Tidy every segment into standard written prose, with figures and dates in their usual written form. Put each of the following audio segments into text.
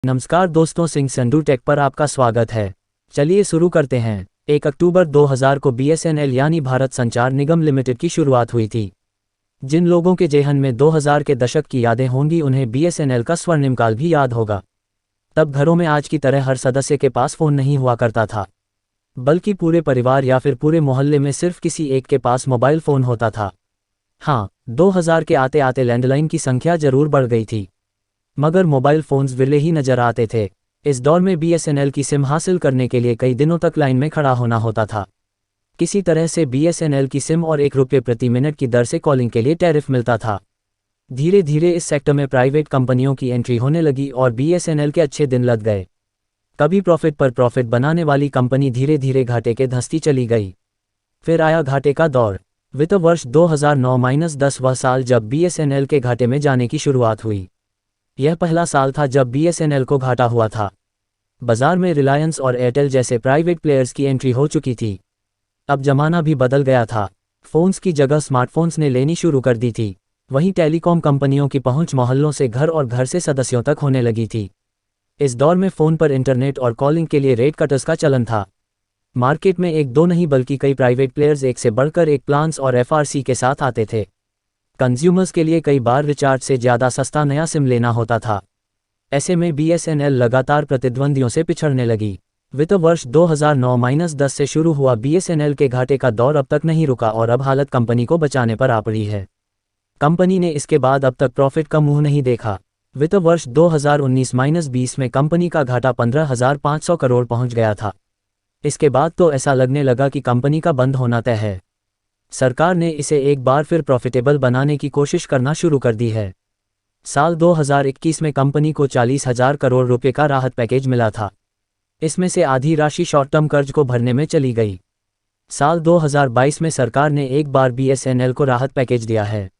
नमस्कार दोस्तों, सिंह संधू टेक पर आपका स्वागत है। चलिए शुरू करते हैं। 1 अक्टूबर 2000 को बीएसएनएल यानी भारत संचार निगम लिमिटेड की शुरुआत हुई थी। जिन लोगों के जेहन में 2000 के दशक की यादें होंगी उन्हें बीएसएनएल का स्वर्णिम काल भी याद होगा। तब घरों में आज की तरह हर सदस्य के पास फ़ोन नहीं हुआ करता था, बल्कि पूरे परिवार या फिर पूरे मोहल्ले में सिर्फ किसी एक के पास मोबाइल फ़ोन होता था। हाँ, 2000 के आते आते लैंडलाइन की संख्या जरूर बढ़ गई थी, मगर मोबाइल फ़ोन्स विरले ही नजर आते थे। इस दौर में बीएसएनएल की सिम हासिल करने के लिए कई दिनों तक लाइन में खड़ा होना होता था। किसी तरह से बीएसएनएल की सिम और ₹1 प्रति मिनट की दर से कॉलिंग के लिए टैरिफ मिलता था। धीरे धीरे इस सेक्टर में प्राइवेट कंपनियों की एंट्री होने लगी और बीएसएनएल के अच्छे दिन लग गए। कभी प्रॉफिट पर प्रॉफिट बनाने वाली कंपनी धीरे धीरे घाटे के धंसती चली गई। फिर आया घाटे का दौर। वित्त वर्ष 2009-10 वह साल जब बीएसएनएल के घाटे में जाने की शुरुआत हुई। यह पहला साल था जब बीएसएनएल को घाटा हुआ था। बाजार में रिलायंस और एयरटेल जैसे प्राइवेट प्लेयर्स की एंट्री हो चुकी थी। अब जमाना भी बदल गया था। फ़ोन्स की जगह स्मार्टफोन्स ने लेनी शुरू कर दी थी। वहीं टेलीकॉम कंपनियों की पहुंच मोहल्लों से घर और घर से सदस्यों तक होने लगी थी। इस दौर में फ़ोन पर इंटरनेट और कॉलिंग के लिए रेट कटर्स का चलन था। मार्केट में एक दो नहीं बल्कि कई प्राइवेट प्लेयर्स एक से बढ़कर एक प्लान्स और एफआरसी के साथ आते थे। कंज्यूमर्स के लिए कई बार रिचार्ज से ज़्यादा सस्ता नया सिम लेना होता था। ऐसे में बीएसएनएल लगातार प्रतिद्वंदियों से पिछड़ने लगी। वित्त वर्ष 2009-10 से शुरू हुआ बीएसएनएल के घाटे का दौर अब तक नहीं रुका और अब हालत कंपनी को बचाने पर आ पड़ी है। कंपनी ने इसके बाद अब तक प्रॉफिट का मुंह नहीं देखा। वित्त वर्ष 2019-20 में कंपनी का घाटा 15,500 करोड़ पहुंच गया था। इसके बाद तो ऐसा लगने लगा कि कंपनी का बंद होना तय है। सरकार ने इसे एक बार फिर प्रॉफिटेबल बनाने की कोशिश करना शुरू कर दी है। साल 2021 में कंपनी को 40,000 करोड़ रुपए का राहत पैकेज मिला था। इसमें से आधी राशि शॉर्ट टर्म कर्ज को भरने में चली गई। साल 2022 में सरकार ने एक बार बीएसएनएल को राहत पैकेज दिया है।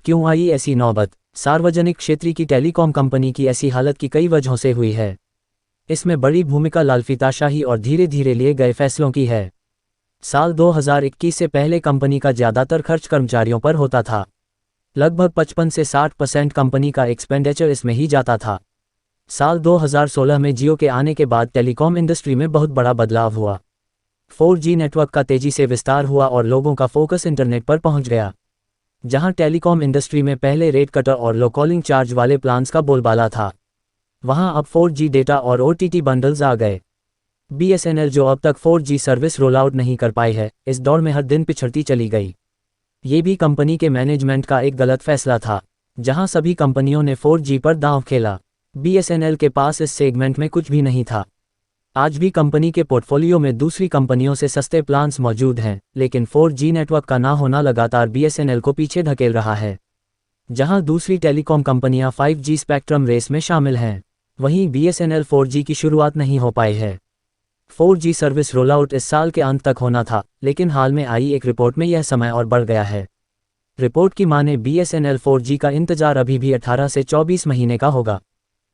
क्यों आई ऐसी नौबत? सार्वजनिक क्षेत्र की टेलीकॉम कंपनी की ऐसी हालत की कई वजहों से हुई है। इसमें बड़ी भूमिका लालफीताशाही और धीरे धीरे लिए गए फैसलों की है। साल 2021 से पहले कंपनी का ज़्यादातर खर्च कर्मचारियों पर होता था। लगभग 55 से 60% कंपनी का एक्सपेंडिचर इसमें ही जाता था। साल 2016 में जियो के आने के बाद टेलीकॉम इंडस्ट्री में बहुत बड़ा बदलाव हुआ। 4G नेटवर्क का तेज़ी से विस्तार हुआ और लोगों का फोकस इंटरनेट पर पहुंच गया। जहां टेलीकॉम इंडस्ट्री में पहले रेट कटर और लो कॉलिंग चार्ज वाले प्लान्स का बोलबाला था, वहां अब 4G डेटा और OTT बंडल्स आ गए। बीएसएनएल जो अब तक 4G सर्विस रोल आउट नहीं कर पाई है, इस दौर में हर दिन पिछड़ती चली गई। ये भी कंपनी के मैनेजमेंट का एक गलत फैसला था। जहां सभी कंपनियों ने 4G पर दांव खेला, बीएसएनएल के पास इस सेगमेंट में कुछ भी नहीं था। आज भी कंपनी के पोर्टफोलियो में दूसरी कंपनियों से सस्ते प्लान्स मौजूद हैं, लेकिन 4G नेटवर्क का ना होना लगातार बीएसएनएल को पीछे धकेल रहा है। जहां दूसरी टेलीकॉम कंपनियां 5G स्पेक्ट्रम रेस में शामिल हैं, वहीं बीएसएनएल 4G की शुरुआत नहीं हो पाई है। 4G सर्विस रोलआउट इस साल के अंत तक होना था, लेकिन हाल में आई एक रिपोर्ट में यह समय और बढ़ गया है। रिपोर्ट की माने बीएसएनएल 4G का इंतजार अभी भी 18 से 24 महीने का होगा।